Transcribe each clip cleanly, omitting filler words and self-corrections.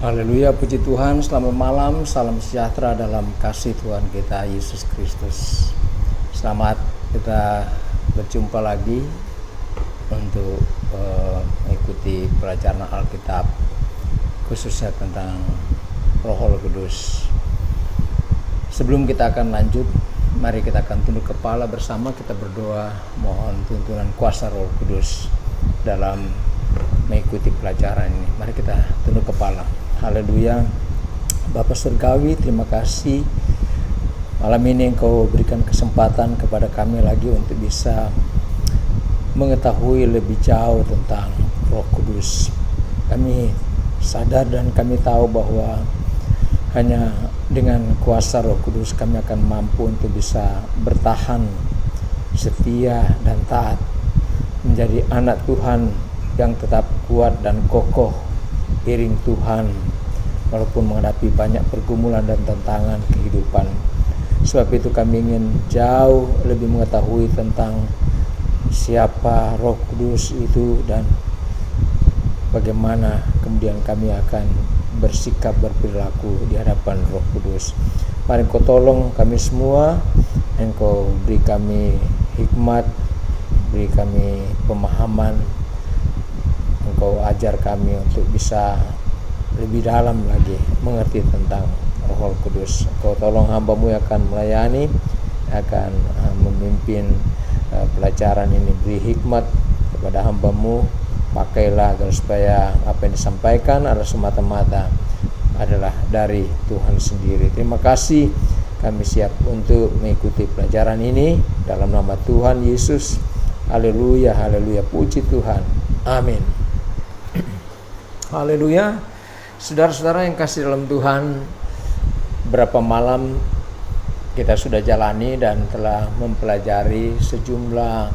Haleluya, puji Tuhan, selamat malam, salam sejahtera dalam kasih Tuhan kita Yesus Kristus. Selamat kita berjumpa lagi untuk mengikuti pelajaran Alkitab, khususnya tentang Roh Kudus. Sebelum kita akan lanjut, mari kita akan tunduk kepala bersama, kita berdoa mohon tuntunan kuasa Roh Kudus dalam mengikuti pelajaran ini. Mari kita tunduk kepala. Haleluya. Bapa Surgawi, terima kasih malam ini Engkau berikan kesempatan kepada kami lagi untuk bisa mengetahui lebih jauh tentang Roh Kudus. Kami sadar dan kami tahu bahwa hanya dengan kuasa Roh Kudus kami akan mampu untuk bisa bertahan, setia dan taat, menjadi anak Tuhan yang tetap kuat dan kokoh iring Tuhan walaupun menghadapi banyak pergumulan dan tantangan kehidupan. Sebab itu kami ingin jauh lebih mengetahui tentang siapa Roh Kudus itu dan bagaimana kemudian kami akan bersikap berperilaku di hadapan Roh Kudus. Mari Engkau tolong kami semua, Engkau beri kami hikmat, beri kami pemahaman, Engkau ajar kami untuk bisa lebih dalam lagi mengerti tentang Roh Kudus. Engkau tolong hamba-Mu yang akan melayani, akan memimpin pelajaran ini. Beri hikmat kepada hamba-Mu, pakailah agar supaya apa yang disampaikan adalah semata-mata adalah dari Tuhan sendiri. Terima kasih, kami siap untuk mengikuti pelajaran ini dalam nama Tuhan Yesus. Haleluya, haleluya, puji Tuhan, amin. Haleluya. Saudara-saudara yang kasih dalam Tuhan, berapa malam kita sudah jalani dan telah mempelajari sejumlah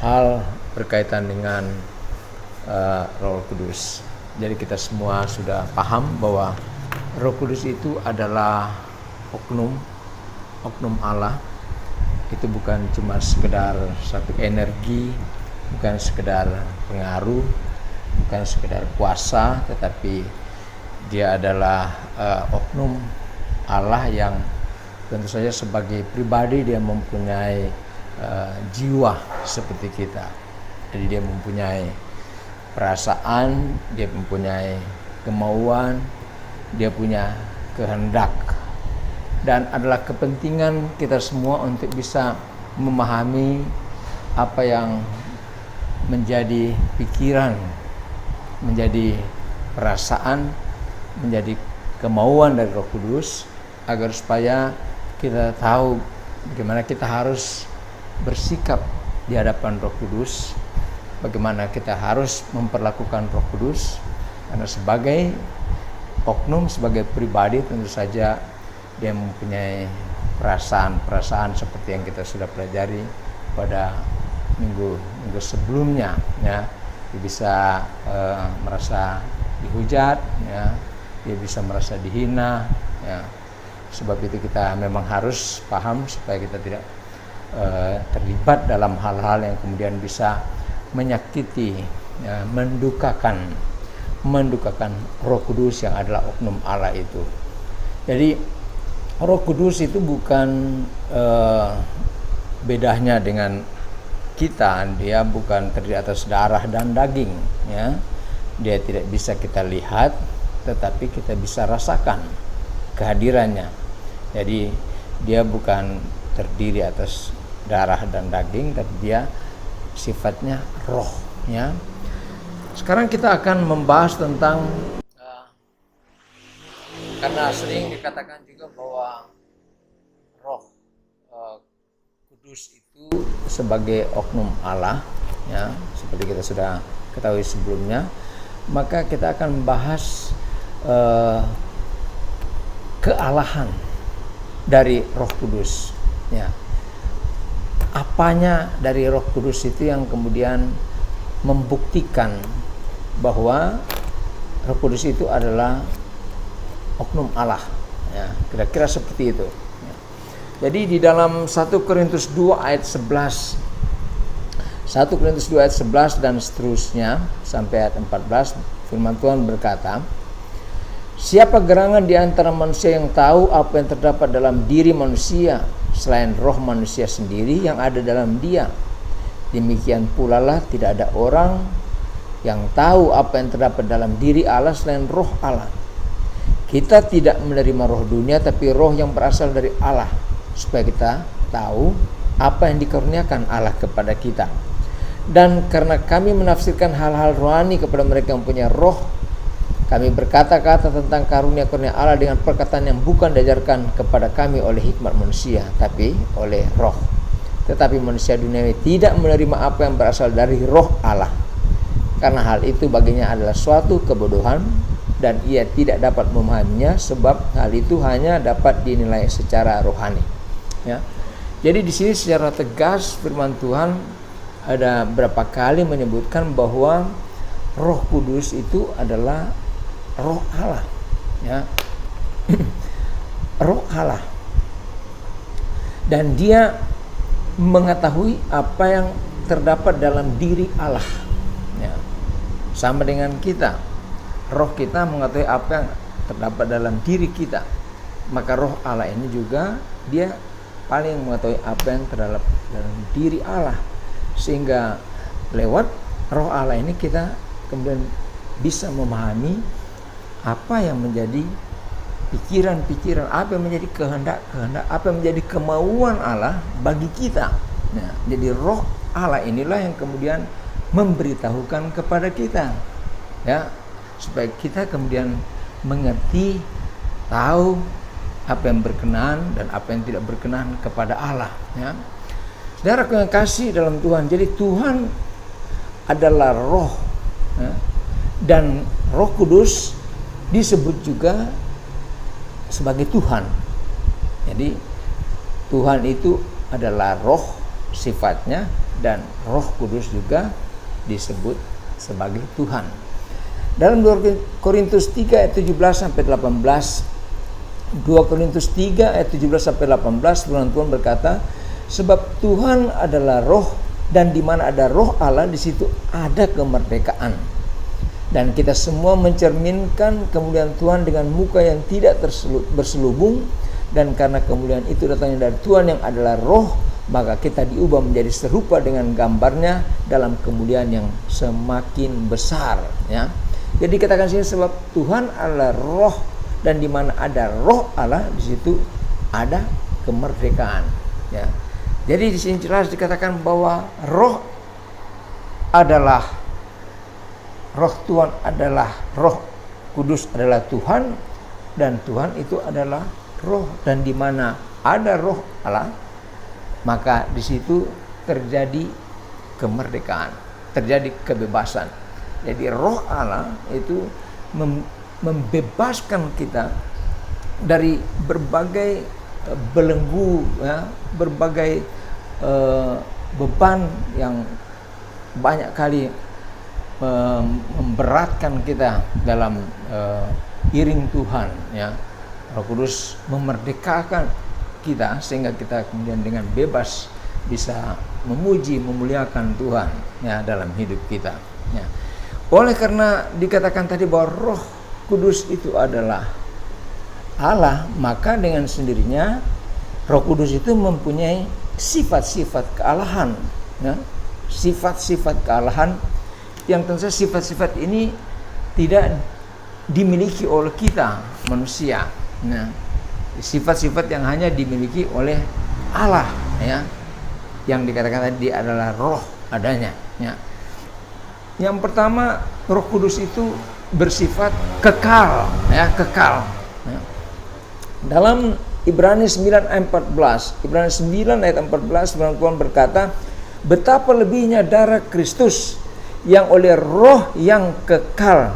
hal berkaitan dengan Roh Kudus. Jadi kita semua sudah paham bahwa Roh Kudus itu adalah oknum Allah. Itu bukan cuma sekedar satu energi, bukan sekedar pengaruh, bukan sekedar kuasa, tetapi dia adalah oknum Allah yang tentu saja sebagai pribadi dia mempunyai jiwa seperti kita. Jadi dia mempunyai perasaan, dia mempunyai kemauan, dia punya kehendak, dan adalah kepentingan kita semua untuk bisa memahami apa yang menjadi pikiran, menjadi perasaan, menjadi kemauan dari Roh Kudus, agar supaya kita tahu bagaimana kita harus bersikap di hadapan Roh Kudus, bagaimana kita harus memperlakukan Roh Kudus, karena sebagai oknum, sebagai pribadi tentu saja dia mempunyai perasaan-perasaan seperti yang kita sudah pelajari pada minggu sebelumnya, ya. Dia bisa merasa dihujat, ya. Dia bisa merasa dihina, ya. Sebab itu kita memang harus paham supaya kita tidak terlibat dalam hal-hal yang kemudian bisa menyakiti, ya, mendukakan Roh Kudus yang adalah oknum Allah itu. Jadi Roh Kudus itu bukan bedanya dengan kita, dia bukan terdiri atas darah dan daging, ya. Dia tidak bisa kita lihat, tetapi kita bisa rasakan kehadirannya. Jadi dia bukan terdiri atas darah dan daging, tapi dia sifatnya roh, ya. Sekarang kita akan membahas tentang karena sering dikatakan juga bahwa Roh Kudus itu sebagai oknum Allah, ya, seperti kita sudah ketahui sebelumnya, maka kita akan membahas kealahan dari Roh Kudus, ya. Apanya dari Roh Kudus itu yang kemudian membuktikan bahwa Roh Kudus itu adalah oknum Allah, ya, kira-kira seperti itu, ya. Jadi di dalam 1 Korintus 2 ayat 11 1 Korintus 2 ayat 11 dan seterusnya sampai ayat 14, firman Tuhan berkata, Siapa gerangan di antara manusia yang tahu apa yang terdapat dalam diri manusia selain roh manusia sendiri yang ada dalam dia? Demikian pula lah tidak ada orang yang tahu apa yang terdapat dalam diri Allah selain roh Allah. Kita tidak menerima roh dunia, tapi roh yang berasal dari Allah, supaya kita tahu apa yang dikaruniakan Allah kepada kita. Dan karena kami menafsirkan hal-hal rohani kepada mereka yang punya roh, kami berkata-kata tentang karunia-karunia Allah dengan perkataan yang bukan diajarkan kepada kami oleh hikmat manusia, tapi oleh roh. Tetapi manusia duniawi tidak menerima apa yang berasal dari roh Allah, karena hal itu baginya adalah suatu kebodohan, dan ia tidak dapat memahaminya, sebab hal itu hanya dapat dinilai secara rohani. Ya. Jadi di sini secara tegas firman Tuhan ada berapa kali menyebutkan bahwa Roh Kudus itu adalah roh Allah, ya. Roh Allah, dan dia mengetahui apa yang terdapat dalam diri Allah, ya. Sama dengan kita, roh kita mengetahui apa yang terdapat dalam diri kita, maka roh Allah ini juga dia paling mengetahui apa yang terdapat dalam diri Allah, sehingga lewat roh Allah ini kita kemudian bisa memahami apa yang menjadi pikiran-pikiran, apa yang menjadi kehendak-kehendak, apa yang menjadi kemauan Allah bagi kita. Nah, jadi roh Allah inilah yang kemudian memberitahukan kepada kita, ya, supaya kita kemudian mengerti, tahu apa yang berkenan dan apa yang tidak berkenan kepada Allah, ya. Saudaraku yang kasih dalam Tuhan, jadi Tuhan adalah roh, ya, dan Roh Kudus disebut juga sebagai Tuhan. Jadi Tuhan itu adalah roh sifatnya, dan Roh Kudus juga disebut sebagai Tuhan. Dalam 2 Korintus 3 ayat 17 sampai 18, 2 Korintus 3 ayat 17 sampai 18, firman Tuhan berkata, sebab Tuhan adalah roh, dan di mana ada roh Allah, di situ ada kemerdekaan. Dan kita semua mencerminkan kemuliaan Tuhan dengan muka yang tidak berselubung, dan karena kemuliaan itu datangnya dari Tuhan yang adalah roh, maka kita diubah menjadi serupa dengan gambarnya dalam kemuliaan yang semakin besar, ya. Jadi katakan sini, sebab Tuhan adalah roh, dan di mana ada roh Allah, di situ ada kemerdekaan, ya. Jadi di sini jelas dikatakan bahwa roh Tuhan adalah Roh Kudus adalah Tuhan, dan Tuhan itu adalah roh, dan di mana ada roh Allah, maka di situ terjadi kemerdekaan, terjadi kebebasan. Jadi roh Allah itu membebaskan kita dari berbagai belenggu, ya, berbagai beban yang banyak kali memberatkan kita dalam iring Tuhan, ya. Roh Kudus memerdekakan kita sehingga kita kemudian dengan bebas bisa memuji, memuliakan Tuhan, ya, dalam hidup kita, ya. Oleh karena dikatakan tadi bahwa Roh Kudus itu adalah Allah, maka dengan sendirinya Roh Kudus itu mempunyai sifat-sifat kealahan, ya. Sifat-sifat kealahan yang tentu saja sifat-sifat ini tidak dimiliki oleh kita manusia. Nah, sifat-sifat yang hanya dimiliki oleh Allah, ya. Yang dikatakan tadi adalah roh adanya, ya. Yang pertama, Roh Kudus itu bersifat kekal, ya, kekal, ya. Dalam Ibrani 9 ayat 14, Ibrani 9 ayat 14, firman Tuhan berkata, betapa lebihnya darah Kristus yang oleh roh yang kekal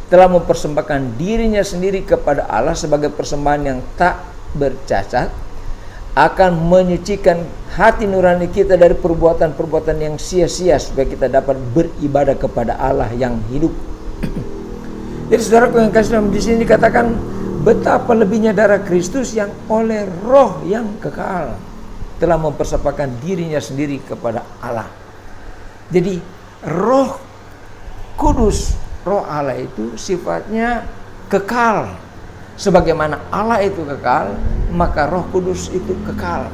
telah mempersembahkan dirinya sendiri kepada Allah sebagai persembahan yang tak bercacat, akan menyucikan hati nurani kita dari perbuatan-perbuatan yang sia-sia, supaya kita dapat beribadah kepada Allah yang hidup. Jadi saudaraku yang kasih dalam, di sini dikatakan betapa lebihnya darah Kristus yang oleh roh yang kekal telah mempersembahkan dirinya sendiri kepada Allah. Jadi Roh Kudus, roh Allah itu sifatnya kekal, Sebagaimana Allah itu kekal, maka Roh Kudus itu kekal.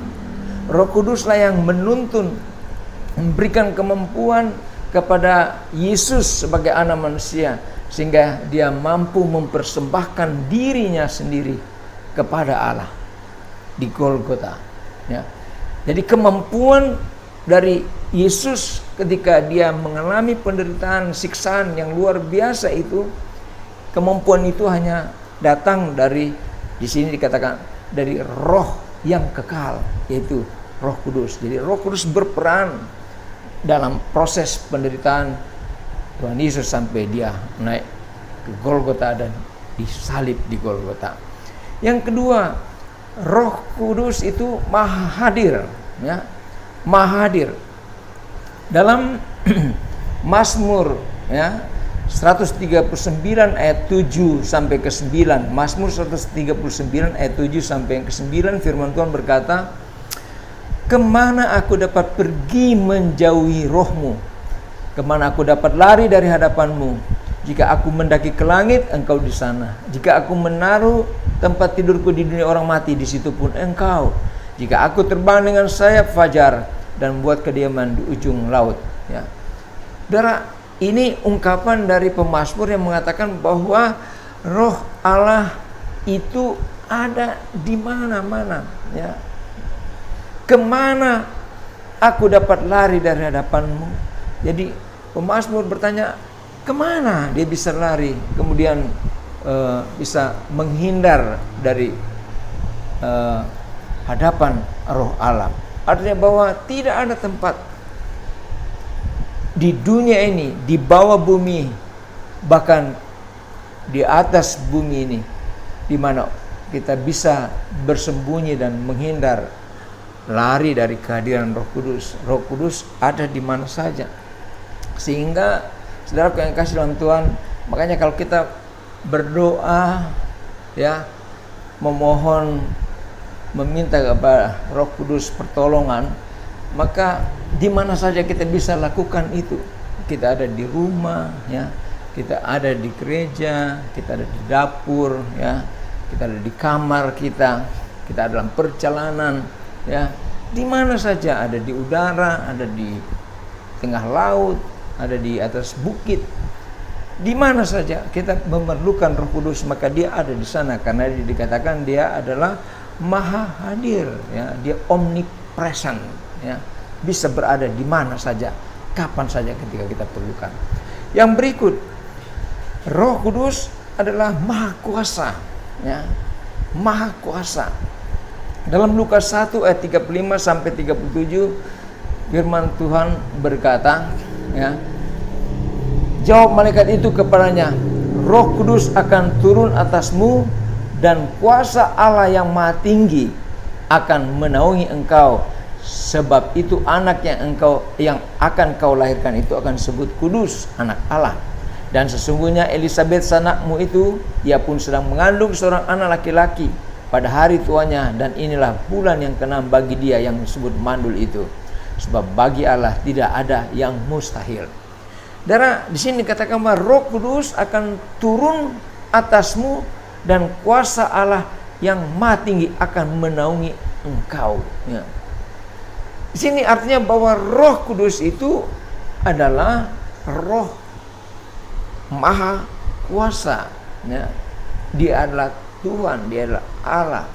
Roh Kuduslah yang menuntun, memberikan kemampuan kepada Yesus sebagai anak manusia, sehingga dia mampu mempersembahkan dirinya sendiri kepada Allah di Golgota. Ya. Jadi kemampuan dari Yesus ketika dia mengalami penderitaan, siksaan yang luar biasa itu, kemampuan itu hanya datang dari, di sini dikatakan dari Roh yang kekal, yaitu Roh Kudus. Jadi Roh Kudus berperan dalam proses penderitaan Tuhan Yesus sampai dia naik ke Golgota dan disalib di Golgota. Yang kedua, Roh Kudus itu maha hadir, ya, maha hadir. Dalam Mazmur, ya, 139 ayat 7 sampai ke 9. Mazmur 139 ayat 7 sampai ke 9, firman Tuhan berkata, "Kemana aku dapat pergi menjauhi Roh-Mu? Kemana aku dapat lari dari hadapan-Mu? Jika aku mendaki ke langit, Engkau di sana. Jika aku menaruh tempat tidurku di dunia orang mati, di situ pun Engkau. Jika aku terbang dengan sayap fajar dan buat kediaman di ujung laut." Ya. Saudara, ini ungkapan dari pemazmur yang mengatakan bahwa Roh Allah itu ada di mana-mana. Ya. Kemana aku dapat lari dari hadapan-Mu? Jadi pemazmur bertanya, kemana dia bisa lari, kemudian bisa menghindar dari hadapan Roh Allah. Artinya bahwa tidak ada tempat di dunia ini, di bawah bumi, bahkan di atas bumi ini, di mana kita bisa bersembunyi dan menghindar, lari dari kehadiran Roh Kudus. Roh Kudus ada di mana saja. Sehingga saudara yang kasih dalam Tuhan, makanya kalau kita berdoa, ya, memohon, meminta kepada Roh Kudus pertolongan, maka di mana saja kita bisa lakukan itu. Kita ada di rumah, ya, kita ada di gereja, kita ada di dapur, ya, kita ada di kamar kita ada dalam perjalanan, ya, di mana saja, ada di udara, ada di tengah laut, ada di atas bukit. Di mana saja kita memerlukan Roh Kudus, maka dia ada di sana, karena dikatakan dia adalah maha hadir, ya, dia omnipresent, ya, bisa berada di mana saja, kapan saja ketika kita perlukan. Yang berikut, Roh Kudus adalah maha kuasa, ya, maha kuasa. Dalam Lukas 1 ayat 35 sampai 37, firman Tuhan berkata, ya, jawab malaikat itu kepadanya, Roh Kudus akan turun atasmu dan kuasa Allah yang maha tinggi akan menaungi engkau. Sebab itu anak yang akan kau lahirkan itu akan disebut kudus, anak Allah. Dan sesungguhnya Elisabet sanakmu itu, ia pun sedang mengandung seorang anak laki-laki pada hari tuanya, dan inilah bulan yang ke-6 bagi dia yang disebut mandul itu. Sebab bagi Allah tidak ada yang mustahil. Saudara, di sini dikatakan bahwa Roh Kudus akan turun atasmu dan kuasa Allah yang maha tinggi akan menaungi engkau. Ya. Di sini artinya bahwa Roh Kudus itu adalah Roh maha kuasa. Ya. Dia adalah Tuhan, dia adalah Allah,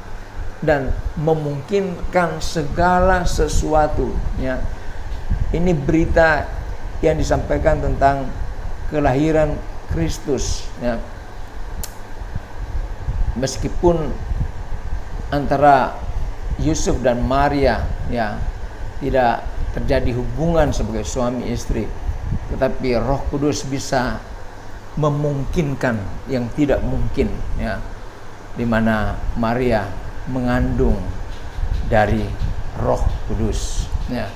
dan memungkinkan segala sesuatu. Ya. Ini berita yang disampaikan tentang kelahiran Kristus. Ya. Meskipun antara Yusuf dan Maria, ya, tidak terjadi hubungan sebagai suami istri, tetapi Roh Kudus bisa memungkinkan yang tidak mungkin, ya, di mana Maria mengandung dari Roh Kudus. Ya.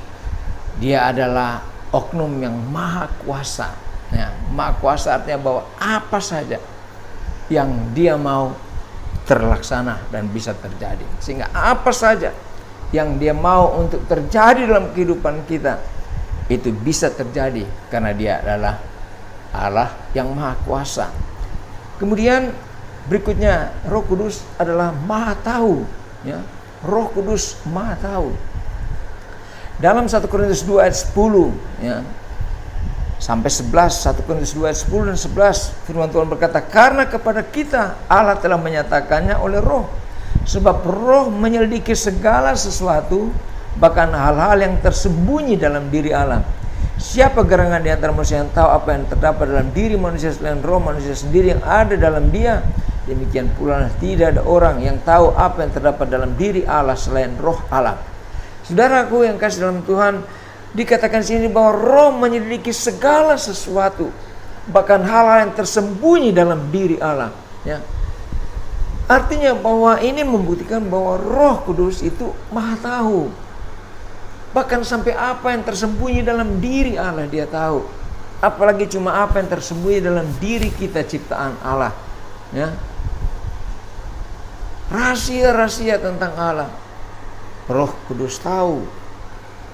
Dia adalah oknum yang maha kuasa. Ya. Maha kuasa artinya bahwa apa saja yang dia mau terlaksana dan bisa terjadi. Sehingga apa saja yang dia mau untuk terjadi dalam kehidupan kita, itu bisa terjadi karena dia adalah Allah yang maha kuasa. Kemudian Berikutnya, Roh Kudus adalah Maha Tahu, ya. Roh Kudus Maha Tahu. Dalam 1 Korintus 2 ayat 10, ya, sampai 11, 1 Korintus 2 ayat 10 dan 11, firman Tuhan berkata, karena kepada kita Allah telah menyatakannya oleh Roh, sebab Roh menyelidiki segala sesuatu, bahkan hal-hal yang tersembunyi dalam diri Allah. Siapa gerangan di antara manusia yang tahu apa yang terdapat dalam diri manusia selain roh manusia sendiri yang ada dalam dia? Demikian pula tidak ada orang yang tahu apa yang terdapat dalam diri Allah selain roh Allah. Saudaraku yang kasih dalam Tuhan, dikatakan di sini bahwa Roh menyelidiki segala sesuatu, bahkan hal-hal yang tersembunyi dalam diri Allah, ya. Artinya bahwa ini membuktikan bahwa Roh Kudus itu Maha Tahu. Bahkan sampai apa yang tersembunyi dalam diri Allah dia tahu. Apalagi cuma apa yang tersembunyi dalam diri kita ciptaan Allah, ya. Rahasia-rahasia tentang Allah Roh Kudus tahu.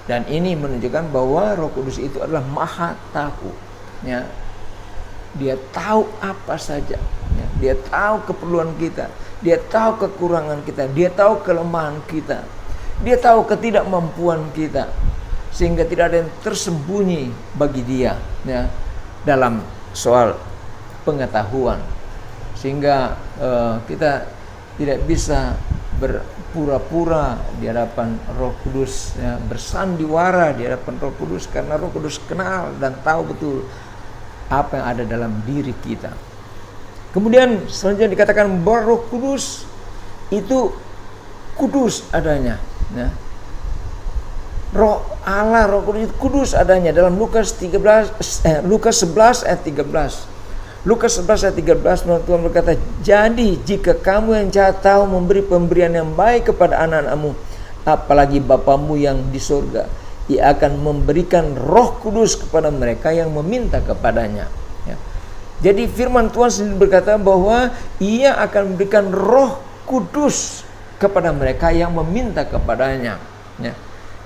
Dan ini menunjukkan bahwa Roh Kudus itu adalah Maha Tahu, ya. Dia tahu apa saja, ya. Dia tahu keperluan kita, dia tahu kekurangan kita, dia tahu kelemahan kita, dia tahu ketidakmampuan kita, sehingga tidak ada yang tersembunyi bagi dia, ya, dalam soal pengetahuan. Sehingga kita tidak bisa berpura-pura di hadapan Roh Kudus, ya, bersandiwara di hadapan Roh Kudus, karena Roh Kudus kenal dan tahu betul apa yang ada dalam diri kita. Kemudian selanjutnya dikatakan bahwa Roh Kudus itu kudus adanya, ya. Roh Allah, Roh Kudus itu kudus adanya dalam Lukas 11 ayat 13. Lukas 11 ayat 13, Tuhan berkata, jadi jika kamu yang jahat tahu memberi pemberian yang baik kepada anak-anakmu, apalagi Bapamu yang di surga, Ia akan memberikan Roh Kudus kepada mereka yang meminta kepadanya, ya. Jadi firman Tuhan sendiri berkata bahwa Ia akan memberikan Roh Kudus kepada mereka yang meminta kepadanya, ya.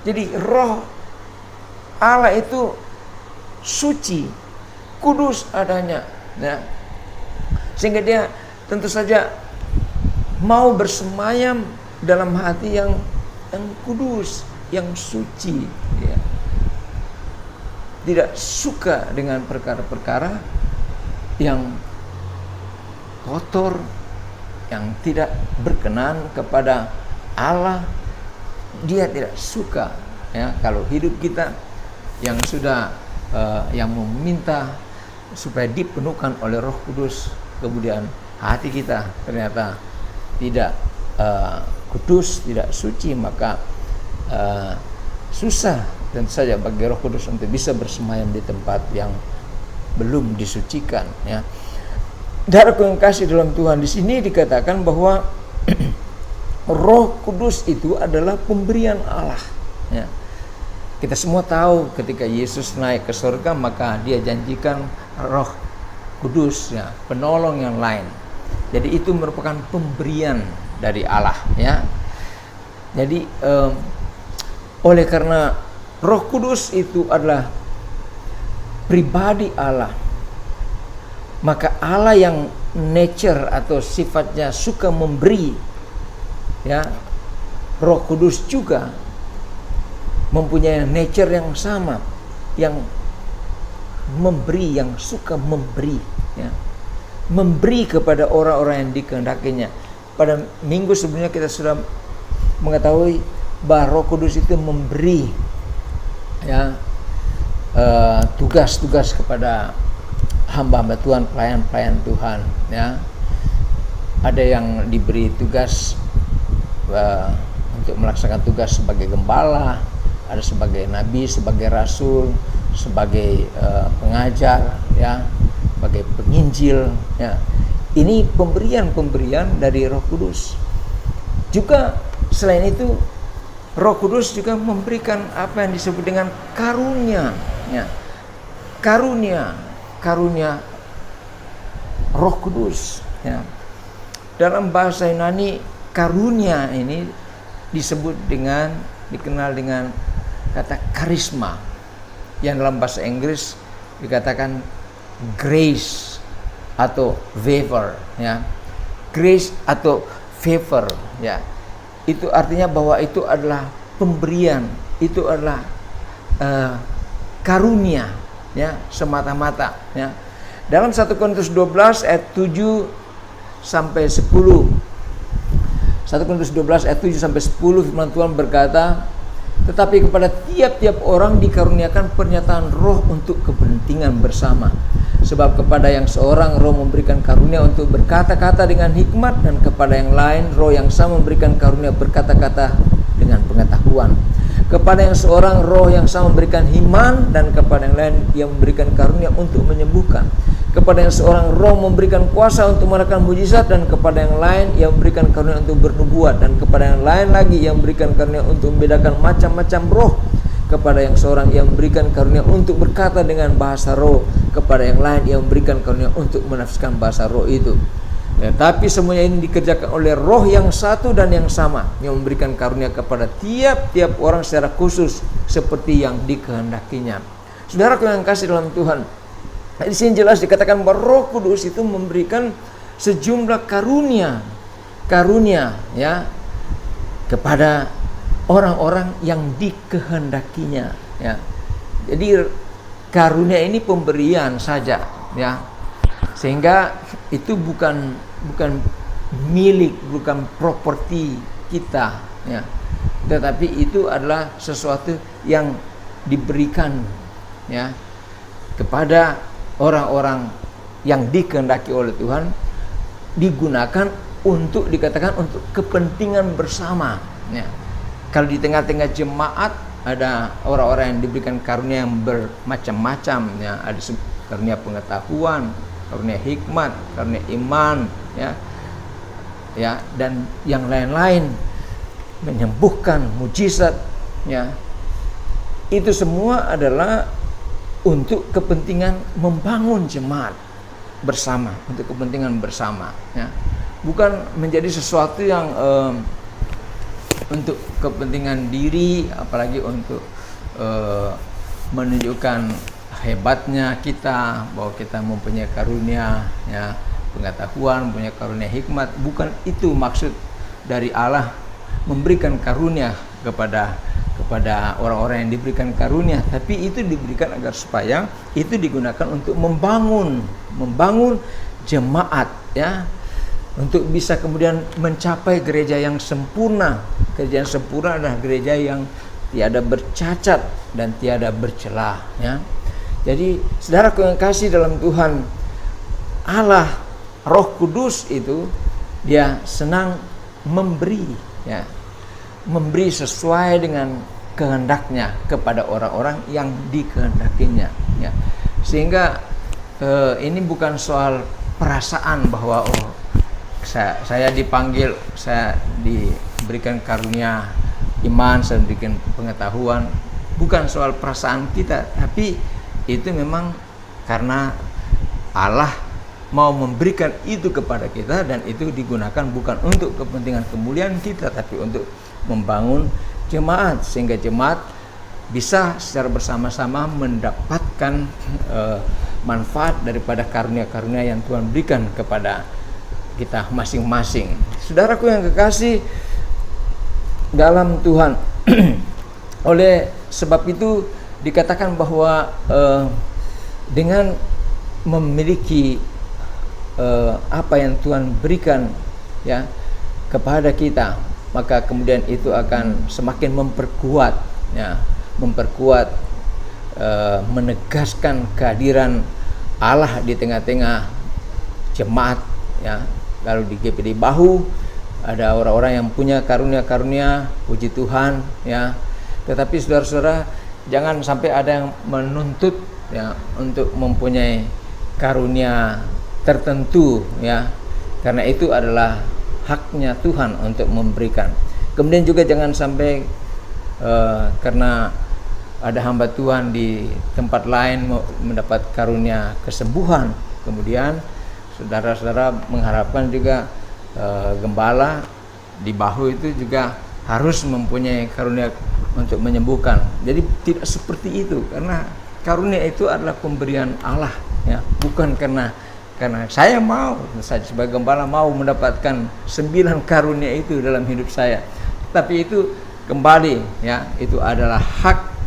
Jadi Roh Allah itu suci, kudus adanya, ya. Sehingga dia tentu saja mau bersemayam dalam hati yang kudus, yang suci, ya. Tidak suka dengan perkara-perkara yang kotor, yang tidak berkenan kepada Allah. Dia tidak suka, ya, kalau hidup kita yang sudah yang meminta supaya dipenuhkan oleh Roh Kudus, kemudian hati kita ternyata tidak kudus, tidak suci, maka susah tentu saja bagi Roh Kudus untuk bisa bersemayam di tempat yang belum disucikan, ya. Saudaraku yang kasih dalam Tuhan, di sini dikatakan bahwa Roh Kudus itu adalah pemberian Allah, ya. Kita semua tahu ketika Yesus naik ke surga, maka dia janjikan Roh Kudus, ya, penolong yang lain. Jadi itu merupakan pemberian dari Allah, ya. Jadi oleh karena Roh Kudus itu adalah pribadi Allah, maka Allah yang nature atau sifatnya suka memberi, ya, Roh Kudus juga mempunyai nature yang sama, yang memberi, yang suka memberi, ya. Memberi kepada orang-orang yang dikehendakinya. Pada minggu sebelumnya kita sudah mengetahui bahwa Roh Kudus itu memberi, ya, tugas-tugas kepada hamba-hamba Tuhan, pelayan-pelayan Tuhan, ya. Ada yang diberi tugas untuk melaksanakan tugas sebagai gembala, ada sebagai nabi, sebagai rasul, sebagai pengajar, ya, sebagai penginjil, ya. Ini pemberian-pemberian dari Roh Kudus. Juga selain itu, Roh Kudus juga memberikan apa yang disebut dengan karunia, ya. Karunia Roh Kudus, ya. Dalam bahasa Yunani, karunia ini dikenal dengan kata karisma, yang dalam bahasa Inggris dikatakan grace atau favor, ya. grace atau favor, ya. Itu artinya bahwa itu adalah pemberian, itu adalah karunia, ya, semata-mata, ya. Dalam 1 Korintus 12 ayat 7 sampai 10. 1 Korintus 12 ayat 7 sampai 10 firman Tuhan berkata, tetapi kepada tiap-tiap orang dikaruniakan pernyataan roh untuk kepentingan bersama. Sebab kepada yang seorang roh memberikan karunia untuk berkata-kata dengan hikmat, dan kepada yang lain roh yang sama memberikan karunia berkata-kata dengan pengetahuan. Kepada yang seorang roh yang sama memberikan iman, dan kepada yang lain yang memberikan karunia untuk menyembuhkan. Kepada yang seorang roh memberikan kuasa untuk melakukan mujizat, dan kepada yang lain yang memberikan karunia untuk bernubuat, dan kepada yang lain lagi yang memberikan karunia untuk membedakan macam-macam roh. Kepada yang seorang yang memberikan karunia untuk berkata dengan bahasa roh, kepada yang lain yang memberikan karunia untuk menafsirkan bahasa roh itu. Ya, tapi semuanya ini dikerjakan oleh roh yang satu dan yang sama, yang memberikan karunia kepada tiap-tiap orang secara khusus seperti yang dikehendakinya. Saudaraku yang kasih dalam Tuhan, di sini jelas dikatakan bahwa Roh Kudus itu memberikan sejumlah karunia, ya, kepada orang-orang yang dikehendakinya, ya. Jadi karunia ini pemberian saja, ya. Sehingga itu bukan milik, bukan properti kita, ya. Tetapi itu adalah sesuatu yang diberikan, ya, kepada orang-orang yang dikehendaki oleh Tuhan, digunakan untuk dikatakan untuk kepentingan bersama, ya. Kalau di tengah-tengah jemaat ada orang-orang yang diberikan karunia yang bermacam-macam, ya. Ada karunia pengetahuan, karunia hikmat, karunia iman, ya, ya, dan yang lain-lain, menyembuhkan, mujizat, ya. Itu semua adalah untuk kepentingan membangun jemaat bersama, untuk kepentingan bersama, ya. Bukan menjadi sesuatu yang untuk kepentingan diri, apalagi untuk menunjukkan hebatnya kita, bahwa kita mempunyai karunia, ya, pengetahuan, mempunyai karunia hikmat. Bukan itu maksud dari Allah memberikan karunia kepada orang-orang yang diberikan karunia, tapi itu diberikan agar supaya itu digunakan untuk membangun jemaat, ya, untuk bisa kemudian mencapai gereja yang sempurna. Gereja yang sempurna adalah gereja yang tiada bercacat dan tiada bercela, ya. Jadi saudaraku yang kasih dalam Tuhan, Allah Roh Kudus itu dia senang memberi, ya, memberi sesuai dengan kehendaknya kepada orang-orang yang dikehendakinya, ya. Sehingga ini bukan soal perasaan bahwa saya dipanggil, saya diberikan karunia iman, saya diberikan pengetahuan. Bukan soal perasaan kita, tapi itu memang karena Allah mau memberikan itu kepada kita, dan itu digunakan bukan untuk kepentingan kemuliaan kita, tapi untuk membangun jemaat, sehingga jemaat bisa secara bersama-sama mendapatkan manfaat daripada karunia-karunia yang Tuhan berikan kepada kita masing-masing. Saudaraku yang kekasih dalam Tuhan, oleh sebab itu dikatakan bahwa dengan memiliki apa yang Tuhan berikan, ya, kepada kita, maka kemudian itu akan semakin memperkuat, ya, menegaskan kehadiran Allah di tengah-tengah jemaat, ya. Kalau di GPD Bahu ada orang-orang yang punya karunia-karunia, puji Tuhan, ya. Tetapi saudara-saudara, jangan sampai ada yang menuntut, ya, untuk mempunyai karunia tertentu, ya, karena itu adalah haknya Tuhan untuk memberikan. Kemudian juga jangan sampai karena ada hamba Tuhan di tempat lain mendapat karunia kesembuhan, kemudian saudara-saudara mengharapkan juga gembala di Bahu itu juga harus mempunyai karunia untuk menyembuhkan. Jadi tidak seperti itu, karena karunia itu adalah pemberian Allah, ya, bukan karena Karena saya sebagai gembala mau mendapatkan 9 karunia itu dalam hidup saya. Tapi itu kembali ya, itu adalah hak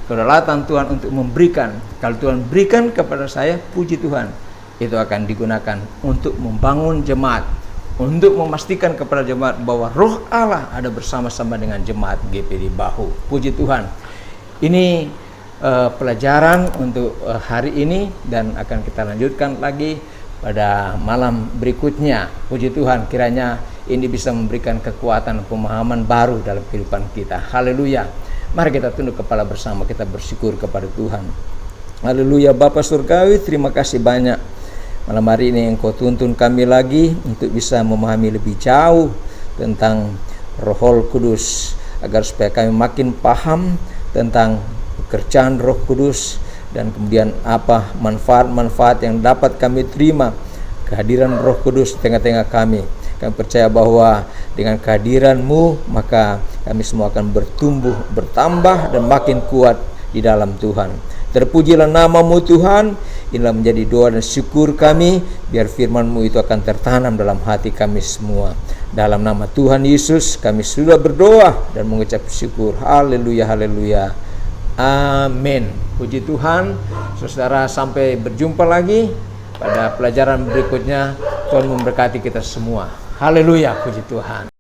kedaulatan Tuhan untuk memberikan. Kalau Tuhan berikan kepada saya, puji Tuhan, itu akan digunakan untuk membangun jemaat, untuk memastikan kepada jemaat bahwa Roh Allah ada bersama-sama dengan jemaat GPD Bahu. Puji Tuhan. Ini pelajaran untuk hari ini, dan akan kita lanjutkan lagi pada malam berikutnya. Puji Tuhan, kiranya ini bisa memberikan kekuatan, pemahaman baru dalam kehidupan kita. Haleluya. Mari kita tunduk kepala bersama, kita bersyukur kepada Tuhan. Haleluya. Bapa Surgawi, terima kasih banyak malam hari ini Engkau tuntun kami lagi untuk bisa memahami lebih jauh tentang Roh Kudus, agar supaya kami makin paham tentang pekerjaan Roh Kudus, dan kemudian apa manfaat-manfaat yang dapat kami terima kehadiran Roh Kudus di tengah-tengah kami. Kami percaya bahwa dengan kehadiran-Mu maka kami semua akan bertumbuh, bertambah, dan makin kuat di dalam Tuhan. Terpujilah nama-Mu Tuhan. Inilah menjadi doa dan syukur kami, biar firman-Mu itu akan tertanam dalam hati kami semua. Dalam nama Tuhan Yesus kami sudah berdoa dan mengucap syukur. Haleluya, haleluya. Amin. Puji Tuhan. Saudara, sampai berjumpa lagi pada pelajaran berikutnya. Tuhan memberkati kita semua. Haleluya, puji Tuhan.